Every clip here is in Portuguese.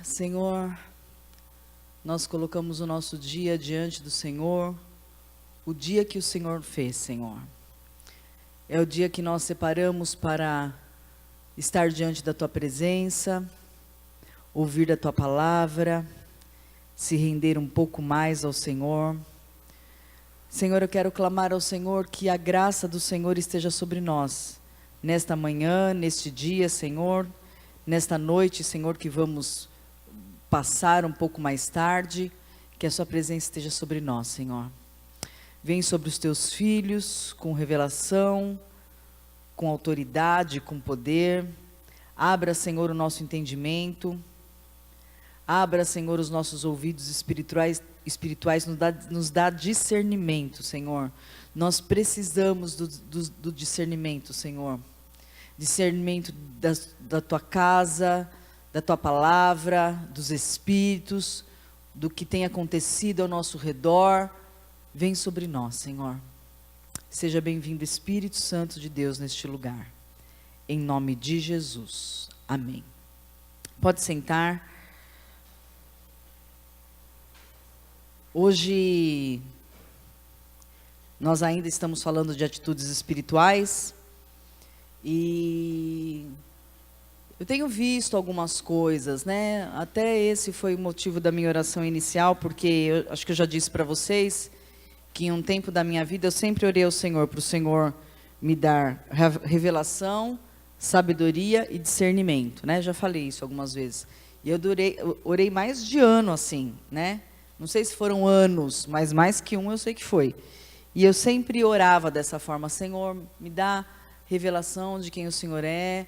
Senhor, nós colocamos o nosso dia diante do Senhor, o dia que o Senhor fez, Senhor. É o dia que nós separamos para estar diante da Tua presença, ouvir a Tua palavra, se render um pouco mais ao Senhor. Senhor, eu quero clamar ao Senhor que a graça do Senhor esteja sobre nós, nesta manhã, neste dia, Senhor, nesta noite, Senhor, que vamos passar um pouco mais tarde, que a Sua presença esteja sobre nós, Senhor. Vem sobre os Teus filhos, com revelação, com autoridade, com poder. Abra, Senhor, o nosso entendimento. Abra, Senhor, os nossos ouvidos espirituais, nos dá discernimento, Senhor. Nós precisamos do discernimento, Senhor. Discernimento da Tua casa, da Tua palavra, dos Espíritos, do que tem acontecido ao nosso redor. Vem sobre nós, Senhor. Seja bem-vindo, Espírito Santo de Deus, neste lugar. Em nome de Jesus. Amém. Pode sentar. Hoje, nós ainda estamos falando de atitudes espirituais. E eu tenho visto algumas coisas, né? Até esse foi o motivo da minha oração inicial, porque eu acho que eu já disse para vocês que em um tempo da minha vida eu sempre orei ao Senhor, para o Senhor me dar revelação, sabedoria e discernimento, né? Já falei isso algumas vezes. E eu orei mais de ano assim, né? Não sei se foram anos, mas mais que um eu sei que foi. E eu sempre orava dessa forma: Senhor, me dá revelação de quem o Senhor é,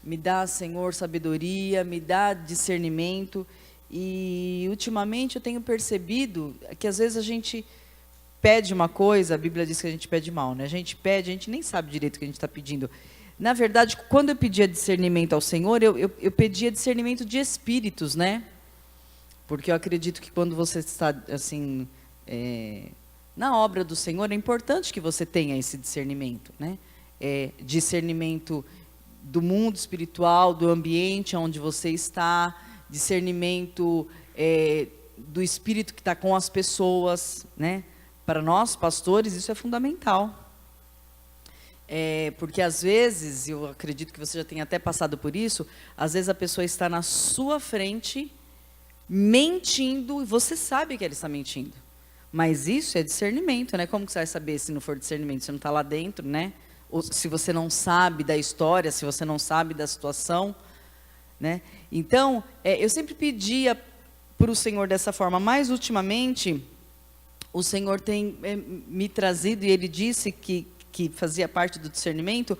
me dá, Senhor, sabedoria, me dá discernimento. E ultimamente eu tenho percebido que às vezes a gente pede uma coisa, a Bíblia diz que a gente pede mal, né? A gente pede, a gente nem sabe direito o que a gente está pedindo. Na verdade, quando eu pedia discernimento ao Senhor, eu pedia discernimento de espíritos, né? Porque eu acredito que quando você está assim, na obra do Senhor, é importante que você tenha esse discernimento, né? Discernimento do mundo espiritual, do ambiente onde você está, discernimento do Espírito que está com as pessoas, né? Para nós, pastores, isso é fundamental. Porque às vezes, eu acredito que você já tenha até passado por isso, às vezes a pessoa está na sua frente, mentindo, e você sabe que ela está mentindo. Mas isso é discernimento, né? Como que você vai saber se não for discernimento? Você não está lá dentro, né? Ou se você não sabe da história, se você não sabe da situação, né? Então, eu sempre pedia para o Senhor dessa forma, mas ultimamente, o Senhor tem me trazido, e Ele disse que fazia parte do discernimento,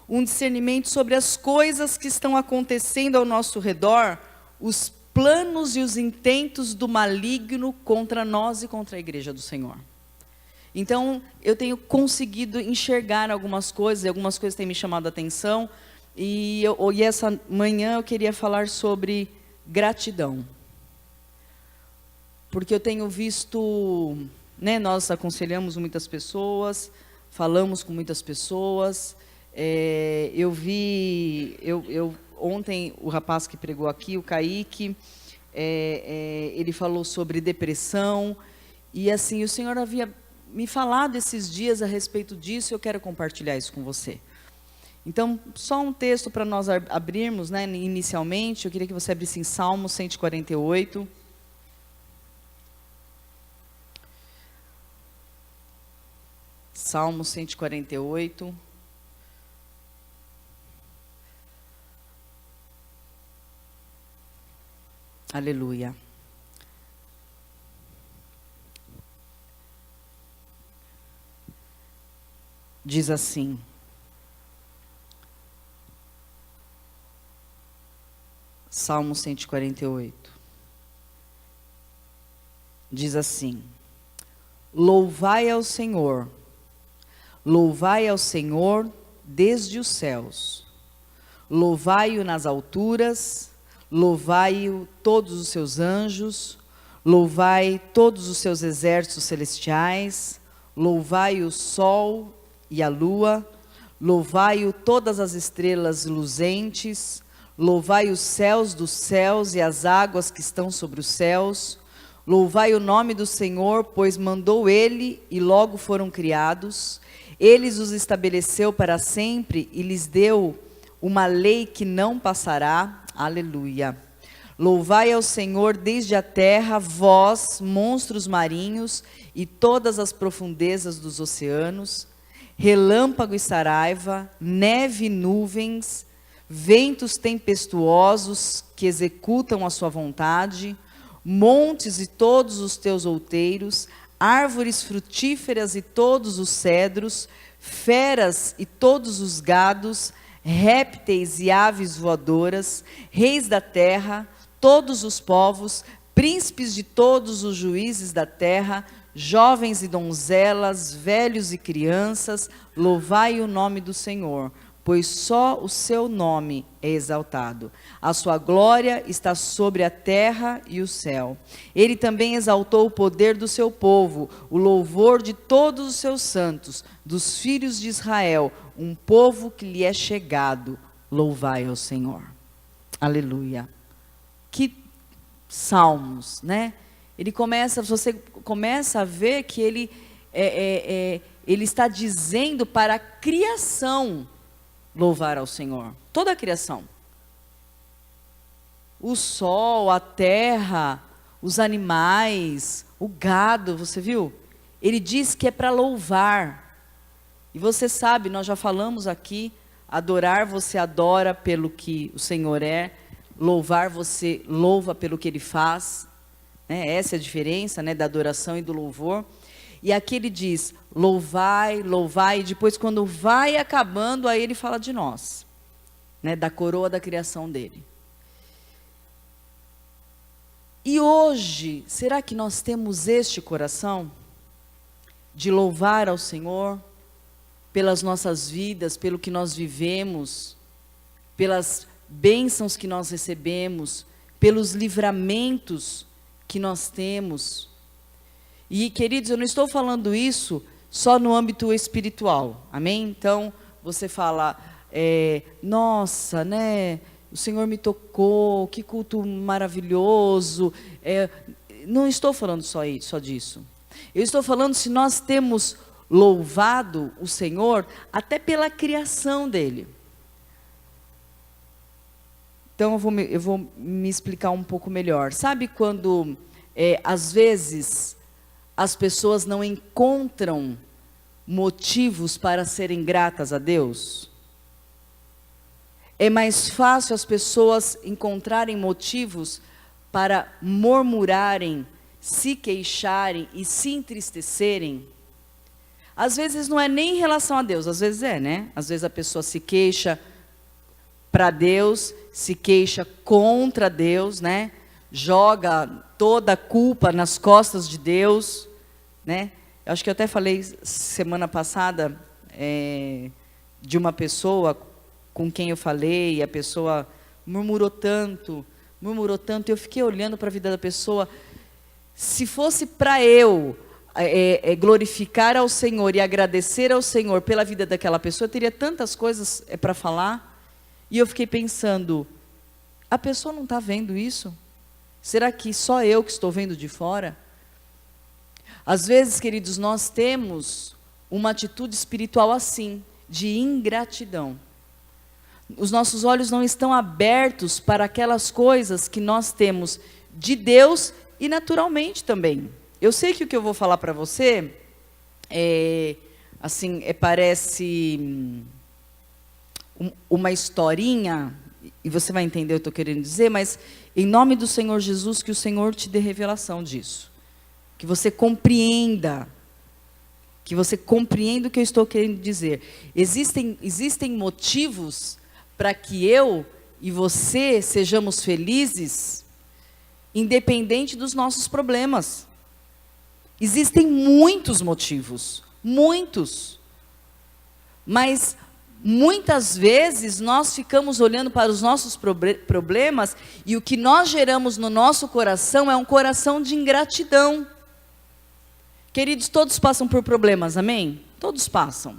um discernimento sobre as coisas que estão acontecendo ao nosso redor, os planos e os intentos do maligno contra nós e contra a igreja do Senhor. Então, eu tenho conseguido enxergar algumas coisas, e algumas coisas têm me chamado a atenção, e essa manhã eu queria falar sobre gratidão. Porque eu tenho visto, né, nós aconselhamos muitas pessoas, falamos com muitas pessoas, ontem o rapaz que pregou aqui, o Kaique, ele falou sobre depressão, e assim, o Senhor havia me falado esses dias a respeito disso, e eu quero compartilhar isso com você. Então, só um texto para nós abrirmos, né, inicialmente. Eu queria que você abrisse em Salmo 148. Salmo 148. Aleluia. Diz assim: Salmo 148. Diz assim: louvai ao Senhor desde os céus, louvai-o nas alturas, louvai-o todos os seus anjos, louvai todos os seus exércitos celestiais, louvai o sol e a lua, louvai-o todas as estrelas luzentes, Louvai os céus dos céus e as águas que estão sobre os céus. Louvai o nome do Senhor, pois mandou ele e logo foram criados. Ele os estabeleceu para sempre e lhes deu uma lei que não passará. Aleluia. Louvai ao Senhor desde a terra, vós, monstros marinhos e todas as profundezas dos oceanos, relâmpago e saraiva, neve e nuvens, ventos tempestuosos que executam a sua vontade, montes e todos os teus outeiros, árvores frutíferas e todos os cedros, feras e todos os gados, répteis e aves voadoras, reis da terra, todos os povos, príncipes de todos os juízes da terra, jovens e donzelas, velhos e crianças, louvai o nome do Senhor, pois só o seu nome é exaltado. A sua glória está sobre a terra e o céu. Ele também exaltou o poder do seu povo, o louvor de todos os seus santos, dos filhos de Israel, um povo que lhe é chegado. Louvai ao Senhor. Aleluia. Que salmos, né? Você começa a ver que ele está dizendo para a criação louvar ao Senhor. Toda a criação. O sol, a terra, os animais, o gado, você viu? Ele diz que é para louvar. E você sabe, nós já falamos aqui, adorar você adora pelo que o Senhor é, louvar você louva pelo que Ele faz, né? Essa é a diferença, né, da adoração e do louvor. E aqui ele diz, louvai, louvai, e depois quando vai acabando, aí ele fala de nós, né, da coroa da criação dele. E hoje, será que nós temos este coração de louvar ao Senhor pelas nossas vidas, pelo que nós vivemos, pelas bênçãos que nós recebemos, pelos livramentos que nós temos? E, queridos, eu não estou falando isso só no âmbito espiritual, amém? Então, você fala, nossa, né, o Senhor me tocou, que culto maravilhoso. Não estou falando só disso. Eu estou falando se nós temos louvado o Senhor até pela criação dele. Então, eu vou me explicar um pouco melhor. Sabe quando, às vezes, as pessoas não encontram motivos para serem gratas a Deus? É mais fácil as pessoas encontrarem motivos para murmurarem, se queixarem e se entristecerem. Às vezes não é nem em relação a Deus, às vezes é, né? Às vezes a pessoa se queixa para Deus, se queixa contra Deus, né? Joga toda a culpa nas costas de Deus, né? Eu acho que eu até falei semana passada de uma pessoa com quem eu falei, e a pessoa murmurou tanto, e eu fiquei olhando para a vida da pessoa. Se fosse para eu glorificar ao Senhor e agradecer ao Senhor pela vida daquela pessoa, eu teria tantas coisas para falar, e eu fiquei pensando, a pessoa não está vendo isso? Será que só eu que estou vendo de fora? Às vezes, queridos, nós temos uma atitude espiritual assim, de ingratidão. Os nossos olhos não estão abertos para aquelas coisas que nós temos de Deus e naturalmente também. Eu sei que o que eu vou falar para você parece uma historinha, e você vai entender o que eu estou querendo dizer, mas em nome do Senhor Jesus, que o Senhor te dê revelação disso. Que você compreenda o que eu estou querendo dizer. Existem motivos para que eu e você sejamos felizes, independente dos nossos problemas. Existem muitos motivos, muitos. Mas muitas vezes nós ficamos olhando para os nossos problemas e o que nós geramos no nosso coração é um coração de ingratidão. Queridos, todos passam por problemas, amém? Todos passam.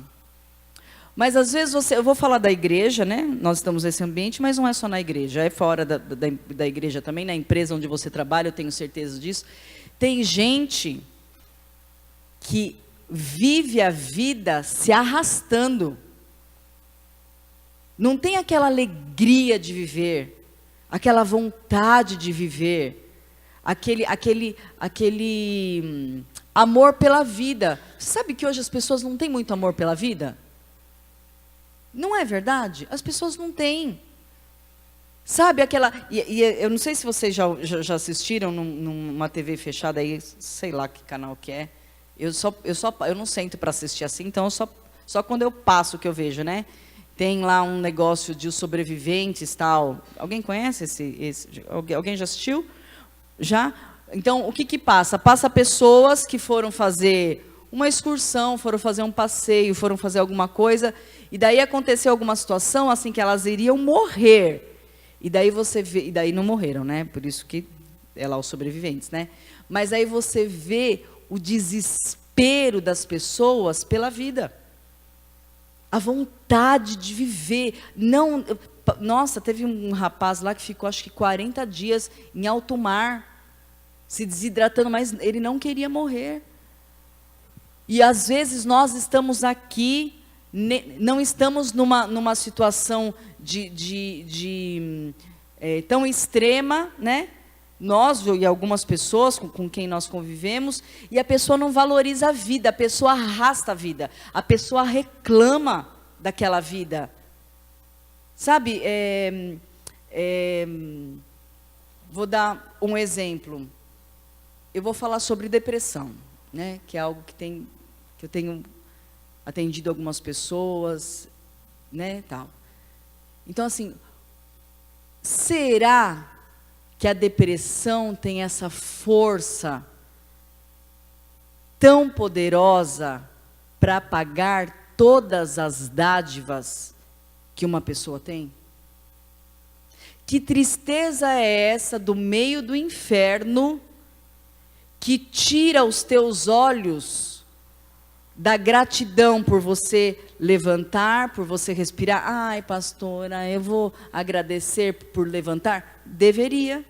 Mas às vezes eu vou falar da igreja, né? Nós estamos nesse ambiente, mas não é só na igreja, é fora da igreja também, na empresa onde você trabalha, eu tenho certeza disso. Tem gente que vive a vida se arrastando. Não tem aquela alegria de viver, aquela vontade de viver, aquele amor pela vida. Você sabe que hoje as pessoas não têm muito amor pela vida? Não é verdade? As pessoas não têm. Sabe aquela... E eu não sei se vocês já assistiram numa TV fechada aí, sei lá que canal que é. Eu não sento para assistir assim, então só quando eu passo que eu vejo, né? Tem lá um negócio de os sobreviventes, tal. Alguém conhece esse? Alguém já assistiu? Já? Então, o que passa? Passa pessoas que foram fazer uma excursão, foram fazer um passeio, foram fazer alguma coisa, e daí aconteceu alguma situação assim que elas iriam morrer. E daí você vê, e daí não morreram, né? Por isso que é lá os sobreviventes, né? Mas aí você vê o desespero das pessoas pela vida. A vontade de viver. Não, nossa, teve um rapaz lá que ficou acho que 40 dias em alto mar, se desidratando, mas ele não queria morrer. E às vezes nós estamos aqui, não estamos numa situação tão extrema, né? Nós e algumas pessoas com quem nós convivemos, e a pessoa não valoriza a vida, a pessoa arrasta a vida, a pessoa reclama daquela vida. Sabe, vou dar um exemplo. Eu vou falar sobre depressão, né? Que é algo que eu tenho atendido algumas pessoas, né, tal. Então, assim, será que a depressão tem essa força tão poderosa para apagar todas as dádivas que uma pessoa tem? Que tristeza é essa do meio do inferno que tira os teus olhos da gratidão por você levantar, por você respirar? Ai, pastora, eu vou agradecer por levantar? Deveria.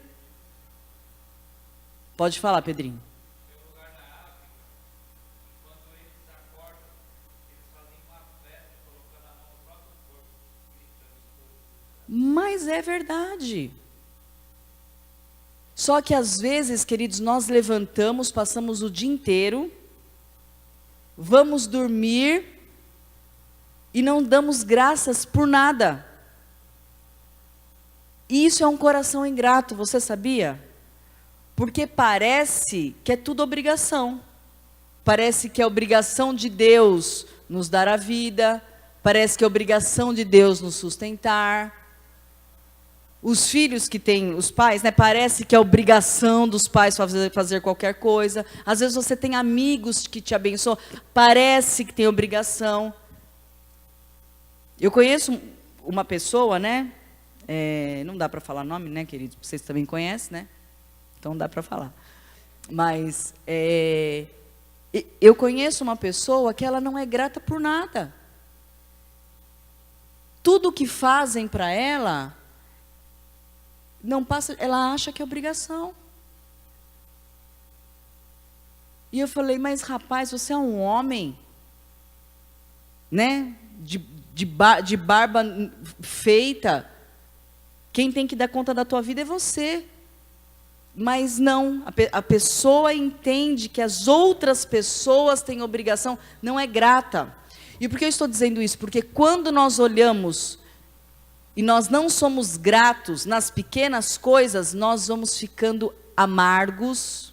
Pode falar, Pedrinho. Mas é verdade. Só que às vezes, queridos, nós levantamos, passamos o dia inteiro, vamos dormir e não damos graças por nada. E isso é um coração ingrato, você sabia? Porque parece que é tudo obrigação. Parece que é obrigação de Deus nos dar a vida, parece que é obrigação de Deus nos sustentar. Os filhos que têm os pais, né, parece que é obrigação dos pais fazer qualquer coisa. Às vezes você tem amigos que te abençoam, parece que tem obrigação. Eu conheço uma pessoa, né, não dá para falar nome, né, queridos? Vocês também conhecem, né? Então dá para falar. Mas eu conheço uma pessoa que ela não é grata por nada. Tudo que fazem para ela não passa, ela acha que é obrigação. E eu falei, mas rapaz, você é um homem, né? De barba feita. Quem tem que dar conta da tua vida é você. Mas não, a pessoa entende que as outras pessoas têm obrigação, não é grata. E por que eu estou dizendo isso? Porque quando nós olhamos e nós não somos gratos nas pequenas coisas, nós vamos ficando amargos,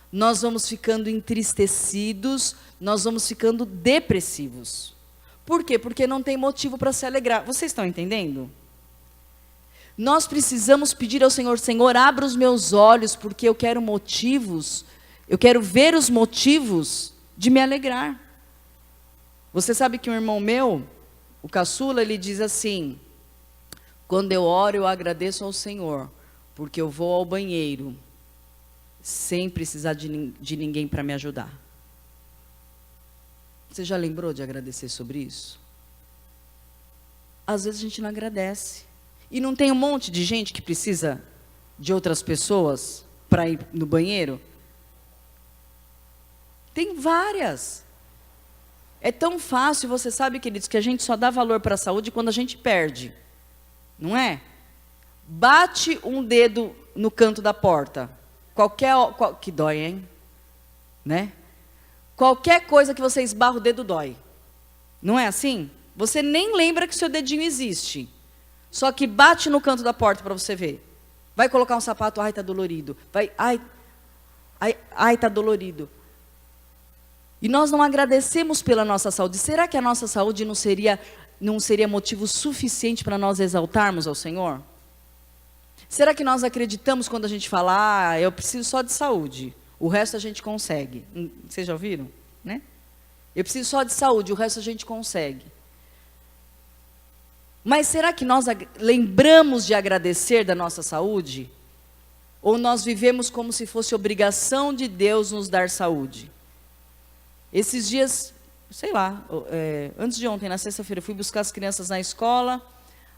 nós vamos ficando entristecidos, nós vamos ficando depressivos. Por quê? Porque não tem motivo para se alegrar. Vocês estão entendendo? Nós precisamos pedir ao Senhor, Senhor, abra os meus olhos, porque eu quero motivos, eu quero ver os motivos de me alegrar. Você sabe que um irmão meu, o caçula, ele diz assim: quando eu oro, eu agradeço ao Senhor, porque eu vou ao banheiro, sem precisar de ninguém para me ajudar. Você já lembrou de agradecer sobre isso? às vezes a gente não agradece. E não tem um monte de gente que precisa de outras pessoas para ir no banheiro? Tem várias. É tão fácil, você sabe, queridos, que a gente só dá valor para a saúde quando a gente perde. Não é? Bate um dedo no canto da porta. Que dói, hein? Né? Qualquer coisa que você esbarra o dedo dói. Não é assim? Você nem lembra que seu dedinho existe. Só que bate no canto da porta para você ver. Vai colocar um sapato, ai, tá dolorido. Ai, tá dolorido. E nós não agradecemos pela nossa saúde. Será que a nossa saúde não seria motivo suficiente para nós exaltarmos ao Senhor? Será que nós acreditamos quando a gente fala, eu preciso só de saúde, o resto a gente consegue? Vocês já ouviram? Né? Eu preciso só de saúde, o resto a gente consegue. Mas será que nós lembramos de agradecer da nossa saúde? Ou nós vivemos como se fosse obrigação de Deus nos dar saúde? Esses dias, sei lá, antes de ontem, na sexta-feira, eu fui buscar as crianças na escola,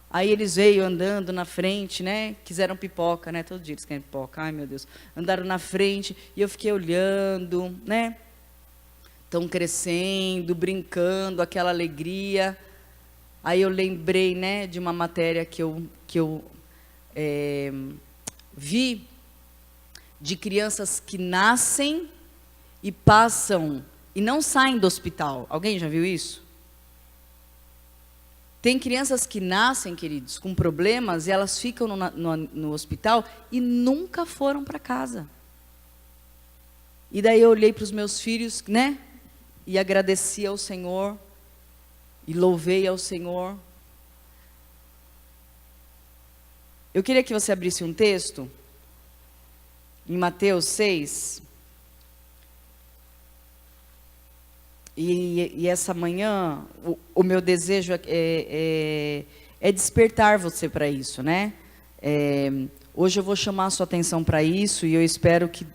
aí eles veio andando na frente, né, quiseram pipoca, né, todo dia eles querem pipoca, ai meu Deus, andaram na frente, e eu fiquei olhando, né, estão crescendo, brincando, aquela alegria. Aí eu lembrei, né, de uma matéria que eu vi, de crianças que nascem e passam e não saem do hospital. Alguém já viu isso? Tem crianças que nascem, queridos, com problemas e elas ficam no hospital e nunca foram para casa. E daí eu olhei para os meus filhos, né? E agradeci ao Senhor e louvei ao Senhor. Eu queria que você abrisse um texto em Mateus 6. E essa manhã, o meu desejo é despertar você para isso, né? Hoje eu vou chamar a sua atenção para isso, e eu espero que,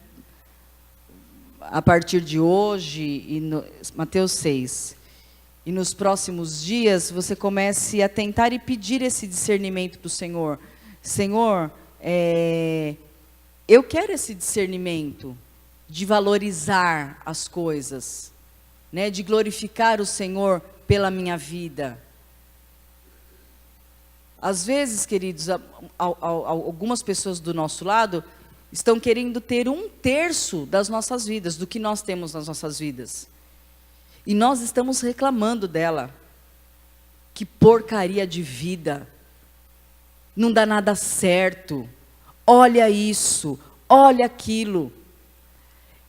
a partir de hoje, Mateus 6, e nos próximos dias, você comece a tentar e pedir esse discernimento para o Senhor. Senhor, eu quero esse discernimento de valorizar as coisas, né, de glorificar o Senhor pela minha vida. Às vezes, queridos, algumas pessoas do nosso lado estão querendo ter 1/3 das nossas vidas, do que nós temos nas nossas vidas. E nós estamos reclamando dela. Que porcaria de vida. Não dá nada certo. Olha isso, olha aquilo.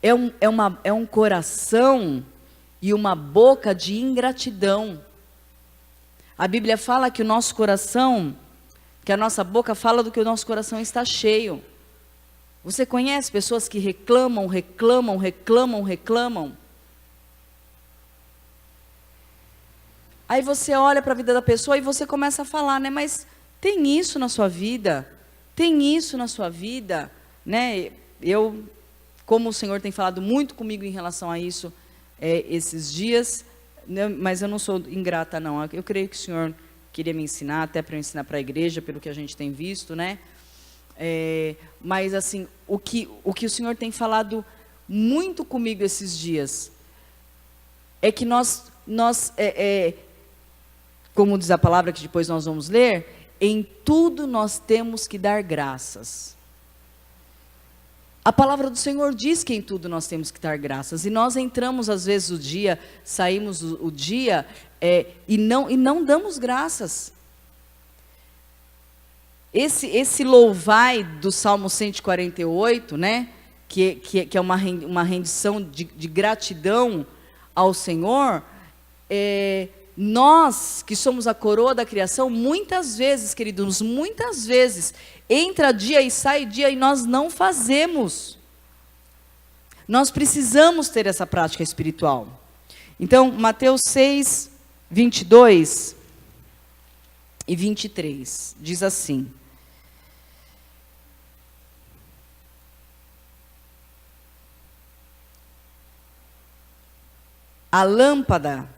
É um coração e uma boca de ingratidão. A Bíblia fala que o nosso coração, que a nossa boca fala do que o nosso coração está cheio. Você conhece pessoas que reclamam, reclamam, reclamam, reclamam? Aí você olha para a vida da pessoa e você começa a falar, né? Mas tem isso na sua vida? Tem isso na sua vida? Né? Como o Senhor tem falado muito comigo em relação a isso, esses dias, né, mas eu não sou ingrata, não. Eu creio que o Senhor queria me ensinar, até para eu ensinar para a igreja, pelo que a gente tem visto, né? Mas, assim, o que o Senhor tem falado muito comigo esses dias é que nós como diz a palavra que depois nós vamos ler, em tudo nós temos que dar graças. A palavra do Senhor diz que em tudo nós temos que dar graças. E nós entramos às vezes o dia, saímos o dia e não damos graças. Esse louvai do Salmo 148, né, que é uma rendição de gratidão ao Senhor, nós que somos a coroa da criação, muitas vezes, queridos, muitas vezes, entra dia e sai dia e nós não fazemos. Nós precisamos ter essa prática espiritual. Então, Mateus 6, 22 e 23, diz assim: a lâmpada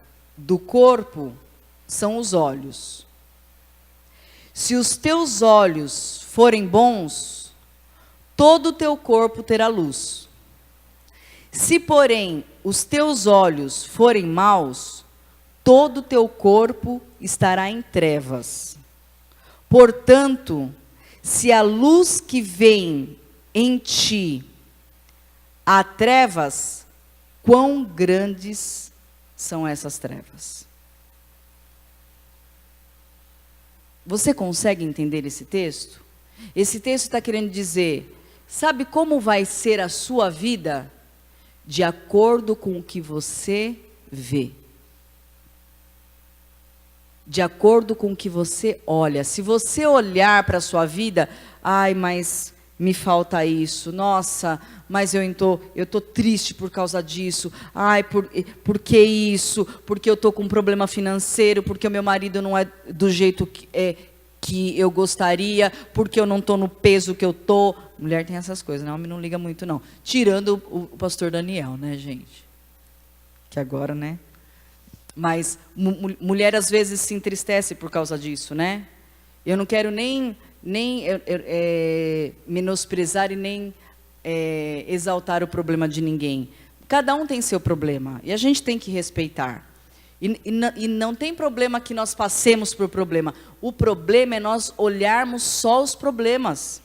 do corpo são os olhos. Se os teus olhos forem bons, todo o teu corpo terá luz. Se, porém, os teus olhos forem maus, todo o teu corpo estará em trevas. Portanto, se a luz que vem em ti há trevas, quão grandes são essas trevas? Você consegue entender esse texto? Esse texto está querendo dizer, sabe como vai ser a sua vida? De acordo com o que você vê. De acordo com o que você olha. Se você olhar para a sua vida, ai, mas me falta isso. Nossa, mas eu tô triste por causa disso. Ai, por que isso? Porque eu tô com um problema financeiro, porque o meu marido não é do jeito que eu gostaria, porque eu não tô no peso que eu tô. Mulher tem essas coisas, né? Homem não liga muito, não. Tirando o pastor Daniel, né, gente? Que agora, né? Mas mulher às vezes se entristece por causa disso, né? Eu não quero nem menosprezar e nem exaltar o problema de ninguém. Cada um tem seu problema e a gente tem que respeitar. E não tem problema que nós passemos por problema. O problema é nós olharmos só os problemas.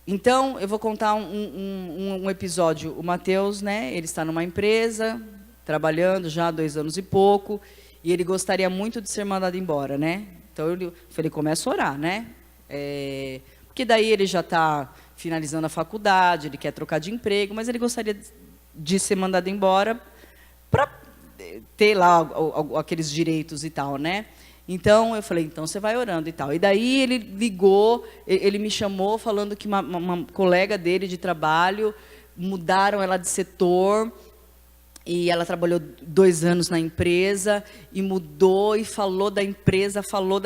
Então, eu vou contar um episódio. O Mateus, né, ele está numa empresa, trabalhando já há 2 anos e pouco, e ele gostaria muito de ser mandado embora, né? Então, eu falei, começa a orar, né? Porque daí ele já está finalizando a faculdade, ele quer trocar de emprego, mas ele gostaria de ser mandado embora para ter lá aqueles direitos e tal, né? Então, eu falei, então você vai orando e tal. E daí ele ligou, ele me chamou falando que uma colega dele de trabalho, mudaram ela de setor, e ela trabalhou 2 anos na empresa, e mudou, e falou da empresa, falou,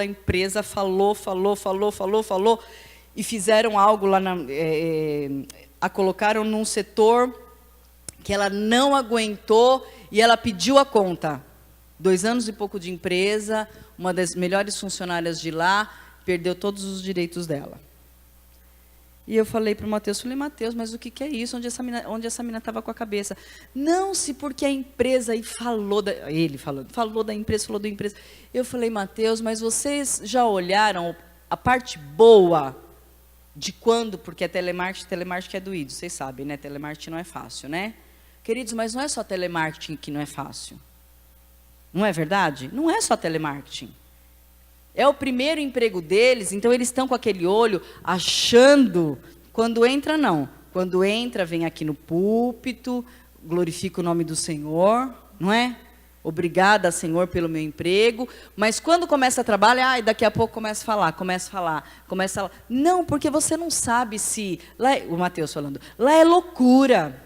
e fizeram algo lá, a colocaram num setor que ela não aguentou, e ela pediu a conta. 2 anos e pouco de empresa, uma das melhores funcionárias de lá, perdeu todos os direitos dela. E eu falei para o Mateus, Mateus, mas o que é isso? Onde essa mina estava com a cabeça? Não, se porque a empresa aí falou da empresa. Eu falei, Mateus, mas vocês já olharam a parte boa de quando, porque é telemarketing é doído, vocês sabem, né? Telemarketing não é fácil, né? Queridos, mas não é só telemarketing que não é fácil. Não é verdade? Não é só telemarketing. É o primeiro emprego deles, então eles estão com aquele olho achando, quando entra não. Quando entra, vem aqui no púlpito, glorifica o nome do Senhor, não é? Obrigada, Senhor, pelo meu emprego. Mas quando começa a trabalhar, daqui a pouco começa a falar. Não, porque você não sabe se... o Mateus falando, lá é loucura.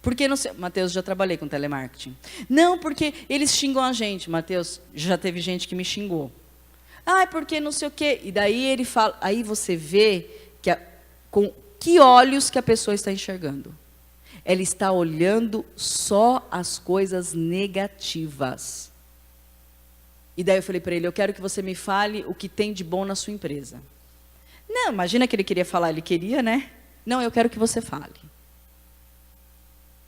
Porque não sei, Mateus, já trabalhei com telemarketing. Não, porque eles xingam a gente. Mateus, já teve gente que me xingou. Porque não sei o quê. E daí ele fala, aí você vê com que olhos que a pessoa está enxergando. Ela está olhando só as coisas negativas. E daí eu falei para ele, eu quero que você me fale o que tem de bom na sua empresa. Não, imagina que ele queria falar, ele queria, né? Não, eu quero que você fale.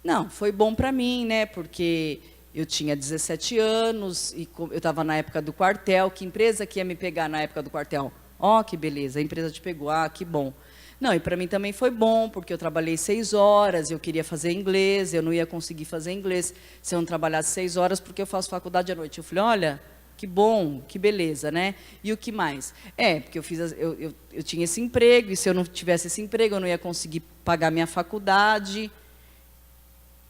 Não, foi bom para mim, né? Porque eu tinha 17 anos e eu estava na época do quartel. Que empresa que ia me pegar na época do quartel? Que beleza, a empresa te pegou. Que bom. Não, e para mim também foi bom, porque eu trabalhei 6 horas, eu queria fazer inglês, eu não ia conseguir fazer inglês se eu não trabalhasse 6 horas, porque eu faço faculdade à noite. Eu falei, olha, que bom, que beleza, né? E o que mais? Porque eu tinha esse emprego, e se eu não tivesse esse emprego, eu não ia conseguir pagar minha faculdade.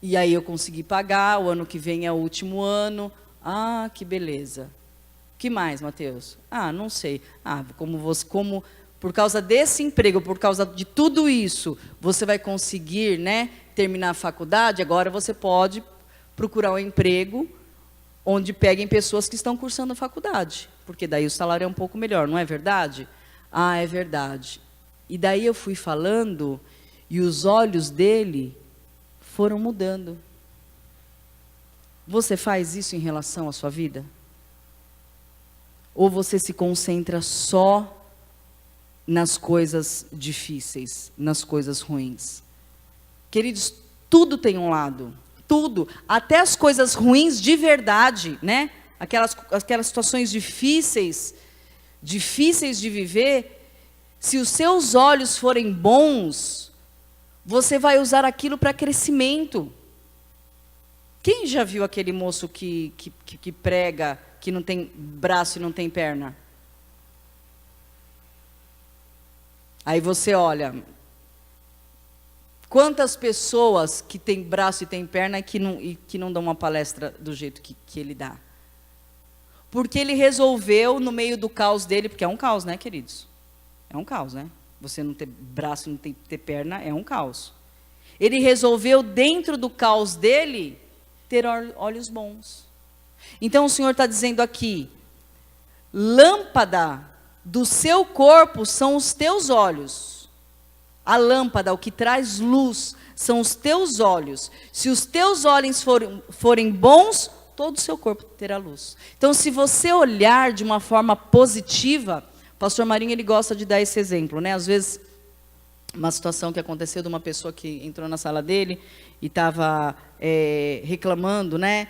E aí eu consegui pagar, o ano que vem é o último ano. Que beleza. O que mais, Mateus? Não sei. Como por causa desse emprego, por causa de tudo isso, você vai conseguir, né, terminar a faculdade, agora você pode procurar um emprego onde peguem pessoas que estão cursando a faculdade. Porque daí o salário é um pouco melhor, não é verdade? É verdade. E daí eu fui falando, e os olhos dele foram mudando. Você faz isso em relação à sua vida? Ou você se concentra só nas coisas difíceis, nas coisas ruins? Queridos, tudo tem um lado. Tudo. Até as coisas ruins de verdade, né? Aquelas situações difíceis de viver. Se os seus olhos forem bons, você vai usar aquilo para crescimento. Quem já viu aquele moço que prega, que não tem braço e não tem perna? Aí você olha, quantas pessoas que têm braço e têm perna e que não dão uma palestra do jeito que ele dá? Porque ele resolveu, no meio do caos dele, porque é um caos, né, queridos? É um caos, né? Você não ter braço, não ter perna, é um caos. Ele resolveu, dentro do caos dele, ter olhos bons. Então o Senhor está dizendo aqui, lâmpada do seu corpo são os teus olhos. A lâmpada, o que traz luz, são os teus olhos. Se os teus olhos forem bons, todo o seu corpo terá luz. Então, se você olhar de uma forma positiva, o pastor Marinho, ele gosta de dar esse exemplo, né? Às vezes, uma situação que aconteceu de uma pessoa que entrou na sala dele e estava reclamando, né?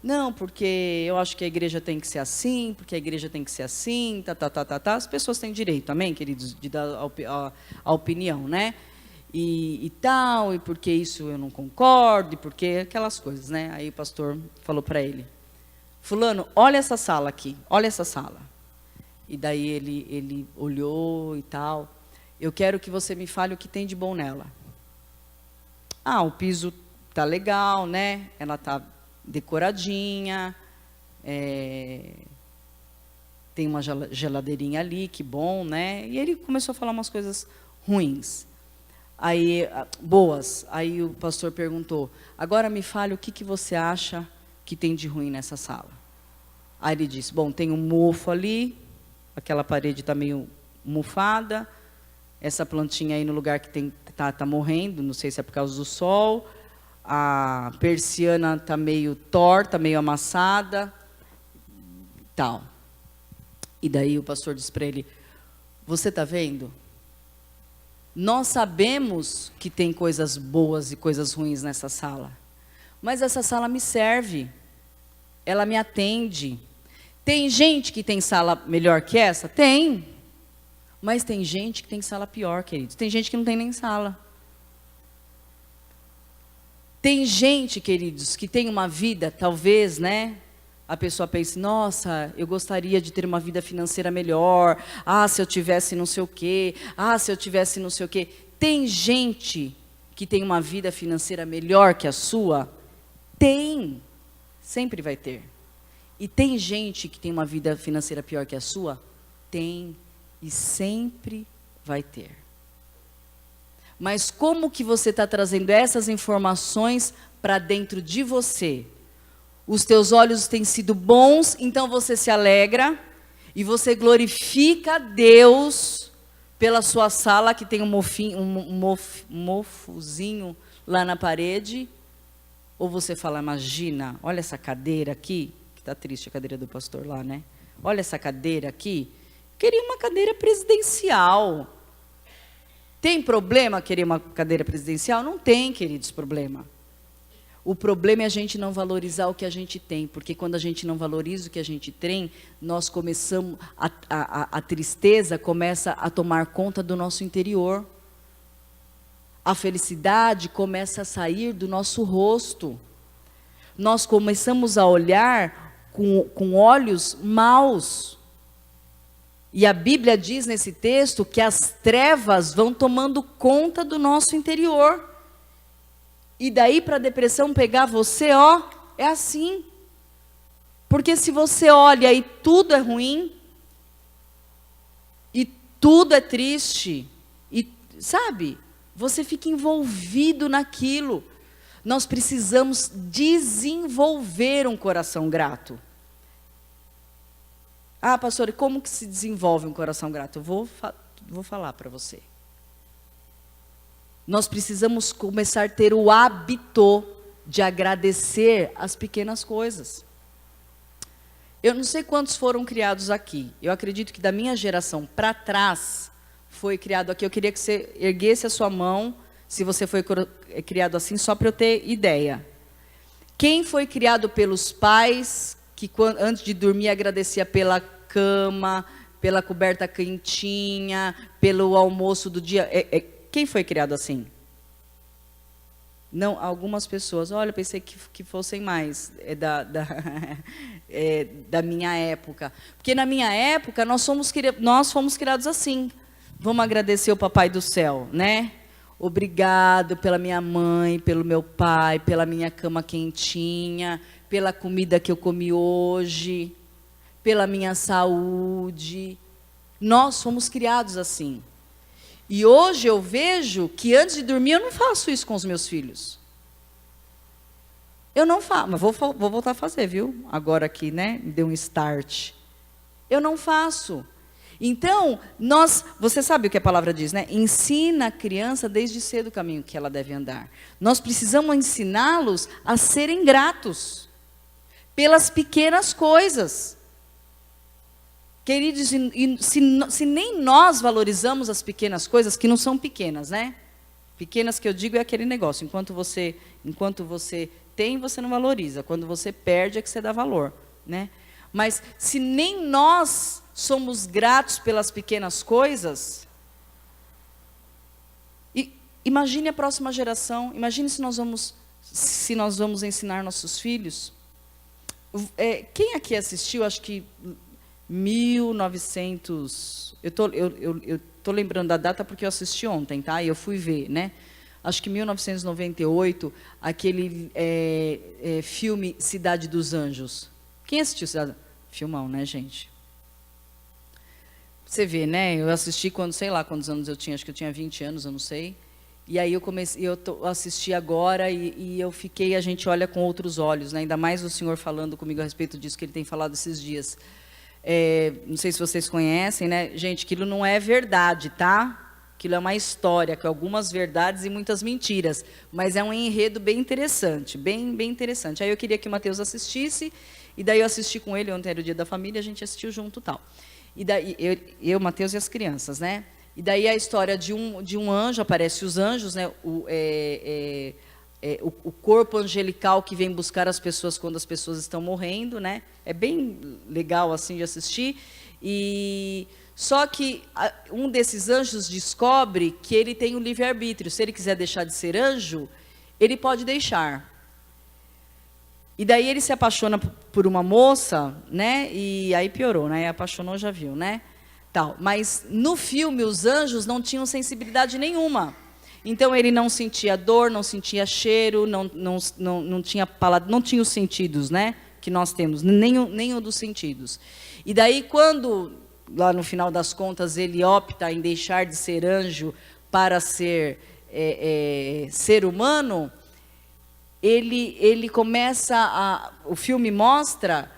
Não, porque eu acho que a igreja tem que ser assim, porque a igreja tem que ser assim, tá. As pessoas têm direito, amém, queridos, de dar a opinião, né? E tal, e porque isso eu não concordo, e porque aquelas coisas, né? Aí o pastor falou para ele, fulano, olha essa sala aqui, olha essa sala. E daí ele olhou e tal, eu quero que você me fale o que tem de bom nela. O piso tá legal, né? Ela tá decoradinha, tem uma geladeirinha ali, que bom, né? E ele começou a falar umas coisas ruins, aí boas. Aí o pastor perguntou, agora me fale o que você acha que tem de ruim nessa sala. Aí ele disse, bom, tem um mofo ali, aquela parede está meio mofada, essa plantinha aí no lugar que tá morrendo, não sei se é por causa do sol, a persiana está meio torta, meio amassada, tal. E daí o pastor disse para ele, você está vendo? Nós sabemos que tem coisas boas e coisas ruins nessa sala, mas essa sala me serve, ela me atende. Tem gente que tem sala melhor que essa? Tem. Mas tem gente que tem sala pior, queridos. Tem gente que não tem nem sala. Tem gente, queridos, que tem uma vida, talvez, né? A pessoa pense, nossa, eu gostaria de ter uma vida financeira melhor. Se eu tivesse não sei o quê. Se eu tivesse não sei o quê. Tem gente que tem uma vida financeira melhor que a sua? Tem. Sempre vai ter. E tem gente que tem uma vida financeira pior que a sua? Tem. E sempre vai ter. Mas como que você está trazendo essas informações para dentro de você? Os teus olhos têm sido bons, então você se alegra e você glorifica a Deus pela sua sala que tem um mofozinho lá na parede. Ou você fala, imagina, olha essa cadeira aqui, que está triste a cadeira do pastor lá, né? Olha essa cadeira aqui, queria uma cadeira presidencial. Tem problema querer uma cadeira presidencial? Não tem, queridos, problema. O problema é a gente não valorizar o que a gente tem, porque quando a gente não valoriza o que a gente tem, nós começamos, a tristeza começa a tomar conta do nosso interior. A felicidade começa a sair do nosso rosto. Nós começamos a olhar com olhos maus. E a Bíblia diz nesse texto que as trevas vão tomando conta do nosso interior. E daí para a depressão pegar você, é assim. Porque se você olha e tudo é ruim, e tudo é triste, e sabe, você fica envolvido naquilo. Nós precisamos desenvolver um coração grato. Pastor, e como que se desenvolve um coração grato? Eu vou falar para você. Nós precisamos começar a ter o hábito de agradecer as pequenas coisas. Eu não sei quantos foram criados aqui. Eu acredito que da minha geração para trás foi criado aqui. Eu queria que você erguesse a sua mão, se você foi criado assim, só para eu ter ideia. Quem foi criado pelos pais, que antes de dormir agradecia pela cama, pela coberta quentinha, pelo almoço do dia? Quem foi criado assim? Não, algumas pessoas. Olha, eu pensei que fossem mais da minha época. Porque na minha época, nós fomos criados assim. Vamos agradecer o Papai do Céu, né? Obrigado pela minha mãe, pelo meu pai, pela minha cama quentinha, pela comida que eu comi hoje, pela minha saúde. Nós fomos criados assim. E hoje eu vejo que antes de dormir eu não faço isso com os meus filhos. Eu não faço, mas vou voltar a fazer, viu? Agora aqui, né? Me deu um start. Eu não faço. Então, você sabe o que a palavra diz, né? Ensina a criança desde cedo o caminho que ela deve andar. Nós precisamos ensiná-los a serem gratos pelas pequenas coisas. Queridos, se nem nós valorizamos as pequenas coisas, que não são pequenas, né? Pequenas que eu digo é aquele negócio, enquanto você tem, você não valoriza. Quando você perde é que você dá valor, né? Mas se nem nós somos gratos pelas pequenas coisas, imagine a próxima geração, imagine se nós vamos ensinar nossos filhos. Quem aqui assistiu, acho que 1900, eu tô lembrando da data porque eu assisti ontem, tá? E eu fui ver, né? Acho que 1998, aquele filme Cidade dos Anjos. Quem assistiu Cidade? Filmão, né, gente? Você vê, né? Eu assisti quando, sei lá quantos anos eu tinha, acho que eu tinha 20 anos, eu não sei. E aí eu assisti agora e eu fiquei, a gente olha com outros olhos, né? Ainda mais o senhor falando comigo a respeito disso que ele tem falado esses dias. Não sei se vocês conhecem, né? Gente, aquilo não é verdade, tá? Aquilo é uma história, com algumas verdades e muitas mentiras. Mas é um enredo bem interessante, bem interessante. Aí eu queria que o Mateus assistisse, e daí eu assisti com ele, ontem era o dia da família, a gente assistiu junto e tal. E daí, eu, Mateus e as crianças, né? E daí a história de um anjo, aparece os anjos, né? O corpo angelical que vem buscar as pessoas quando as pessoas estão morrendo, né? É bem legal assim de assistir. E só que um desses anjos descobre que ele tem o livre-arbítrio. Se ele quiser deixar de ser anjo, ele pode deixar. E daí ele se apaixona por uma moça, né? E aí piorou, né? Apaixonou, já viu, né? Tal. Mas no filme os anjos não tinham sensibilidade nenhuma. Então ele não sentia dor, não sentia cheiro, não tinha paladar, não tinha os sentidos, né? Que nós temos, nenhum dos sentidos. E daí quando, lá no final das contas, ele opta em deixar de ser anjo para ser ser humano, ele começa o filme mostra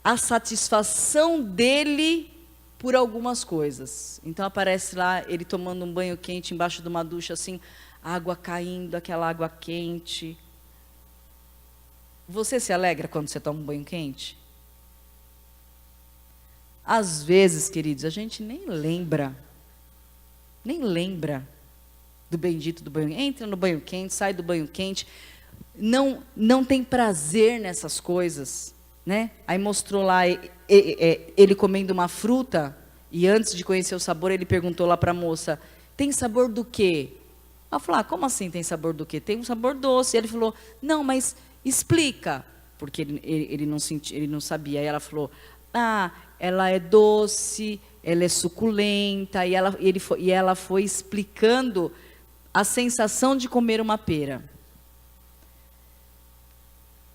a satisfação dele por algumas coisas. Então aparece lá ele tomando um banho quente embaixo de uma ducha, assim, água caindo, aquela água quente. Você se alegra quando você toma um banho quente? Às vezes, queridos, a gente nem lembra do bendito do banho. Entra no banho quente, sai do banho quente. Não tem prazer nessas coisas, né? Aí mostrou lá ele comendo uma fruta, e antes de conhecer o sabor, ele perguntou lá para a moça, tem sabor do quê? Ela falou, como assim tem sabor do quê? Tem um sabor doce. Ele falou, não, mas explica, porque ele não sabia. Aí ela falou, ela é doce, ela é suculenta, e ela foi explicando a sensação de comer uma pera.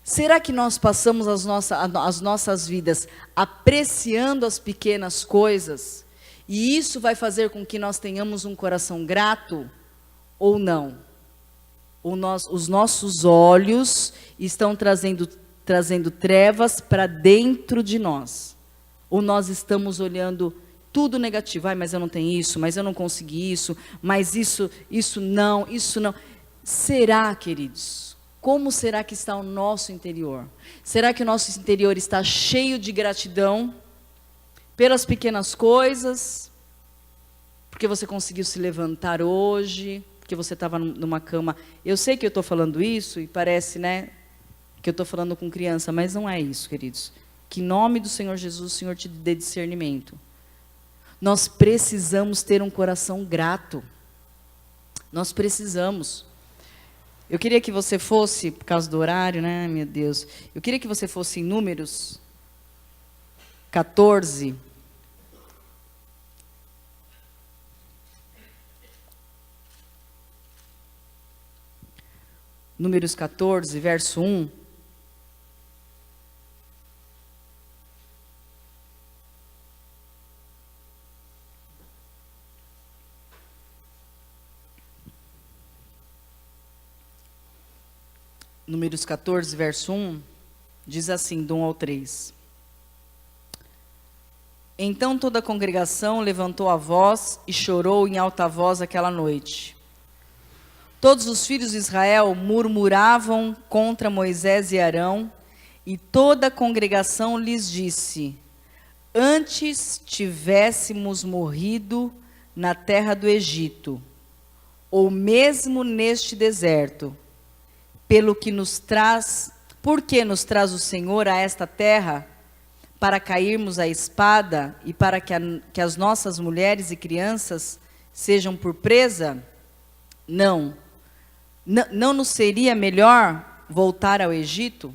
Será que nós passamos as nossas vidas apreciando as pequenas coisas? E isso vai fazer com que nós tenhamos um coração grato ou não? Os nossos olhos estão trazendo trevas para dentro de nós? Ou nós estamos olhando tudo negativo? Mas eu não tenho isso, mas eu não consegui isso, mas isso não. Será, queridos? Como será que está o nosso interior? Será que o nosso interior está cheio de gratidão pelas pequenas coisas? Porque você conseguiu se levantar hoje, porque você estava numa cama. Eu sei que eu estou falando isso e parece, né, que eu estou falando com criança, mas não é isso, queridos. Que em nome do Senhor Jesus, o Senhor te dê discernimento. Nós precisamos ter um coração grato. Nós precisamos. Eu queria que você fosse, por causa do horário, né, meu Deus. Eu queria que você fosse em Números 14. Números 14, verso 1. Números 14, verso 1, diz assim, do 1 ao 3. Então toda a congregação levantou a voz e chorou em alta voz aquela noite. Todos os filhos de Israel murmuravam contra Moisés e Arão, e toda a congregação lhes disse: antes tivéssemos morrido na terra do Egito, ou mesmo neste deserto, por que nos traz o Senhor a esta terra, para cairmos à espada e para que as nossas mulheres e crianças sejam por presa? Não nos seria melhor voltar ao Egito?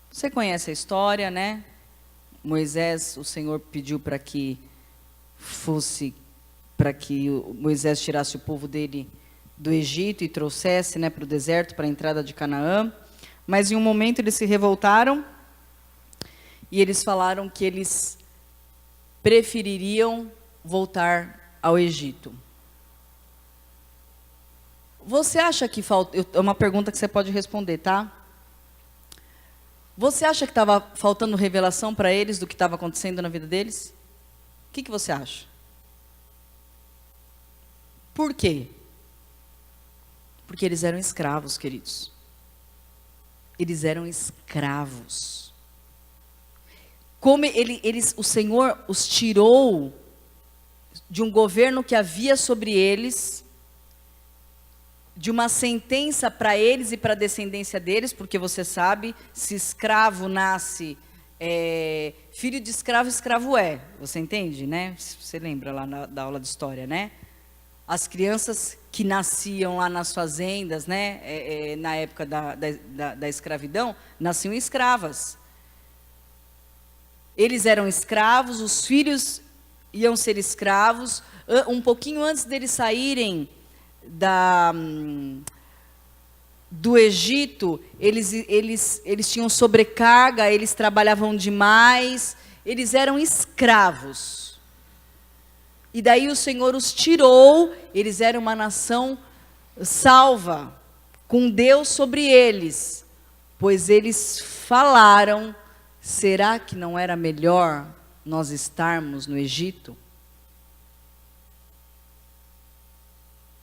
Você conhece a história, né? Moisés, o Senhor pediu para que Moisés tirasse o povo dele do Egito e trouxesse, né, para o deserto, para a entrada de Canaã. Mas em um momento eles se revoltaram e eles falaram que eles prefeririam voltar ao Egito. Você acha que falta... É uma pergunta que você pode responder, tá? Você acha que estava faltando revelação para eles do que estava acontecendo na vida deles? O que você acha? Por quê? Porque eles eram escravos, queridos. Eles eram escravos. Como o Senhor os tirou de um governo que havia sobre eles, de uma sentença para eles e para a descendência deles, porque você sabe, se escravo nasce, filho de escravo, escravo é. Você entende, né? Você lembra lá da aula de história, né? As crianças que nasciam lá nas fazendas, né, na época da escravidão, nasciam escravas. Eles eram escravos, os filhos iam ser escravos. Um pouquinho antes deles saírem do Egito, eles tinham sobrecarga, eles trabalhavam demais, eles eram escravos. E daí o Senhor os tirou, eles eram uma nação salva, com Deus sobre eles, pois eles falaram: será que não era melhor nós estarmos no Egito?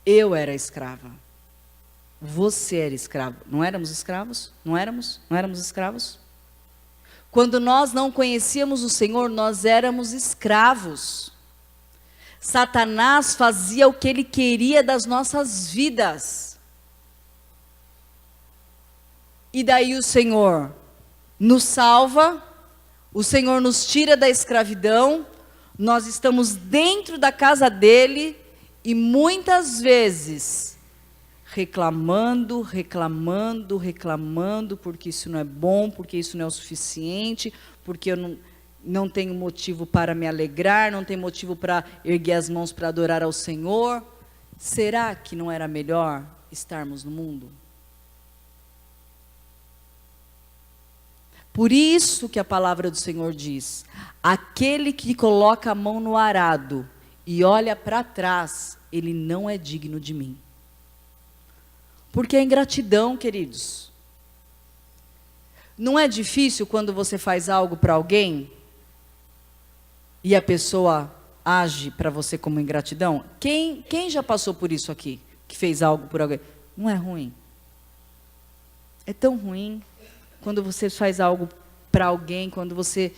Eu era escrava, você era escravo. Não éramos escravos? Não éramos? Não éramos escravos? Quando nós não conhecíamos o Senhor, nós éramos escravos. Satanás fazia o que ele queria das nossas vidas. E daí o Senhor nos salva, o Senhor nos tira da escravidão, nós estamos dentro da casa dele e muitas vezes reclamando, porque isso não é bom, porque isso não é o suficiente, porque eu não tenho motivo para me alegrar, não tenho motivo para erguer as mãos para adorar ao Senhor. Será que não era melhor estarmos no mundo? Por isso que a palavra do Senhor diz: aquele que coloca a mão no arado e olha para trás, ele não é digno de mim. Porque é ingratidão, queridos. Não é difícil quando você faz algo para alguém e a pessoa age para você como ingratidão? Quem já passou por isso aqui? Que fez algo por alguém? Não é ruim? É tão ruim quando você faz algo para alguém, quando você,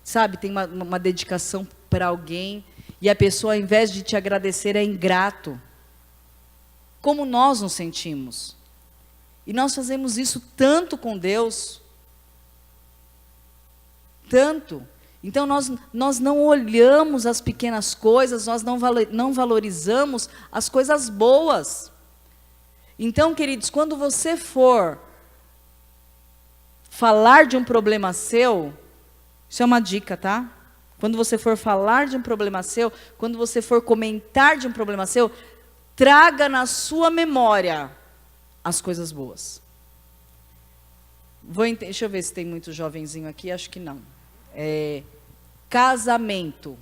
sabe, tem uma dedicação para alguém e a pessoa, ao invés de te agradecer, é ingrato. Como nós nos sentimos. E nós fazemos isso tanto com Deus. Tanto. Então, nós não olhamos as pequenas coisas, nós não valorizamos as coisas boas. Então, queridos, quando você for falar de um problema seu, isso é uma dica, tá? Quando você for falar de um problema seu, quando você for comentar de um problema seu, traga na sua memória as coisas boas. Deixa eu ver se tem muito jovenzinho aqui, acho que não. Casamento.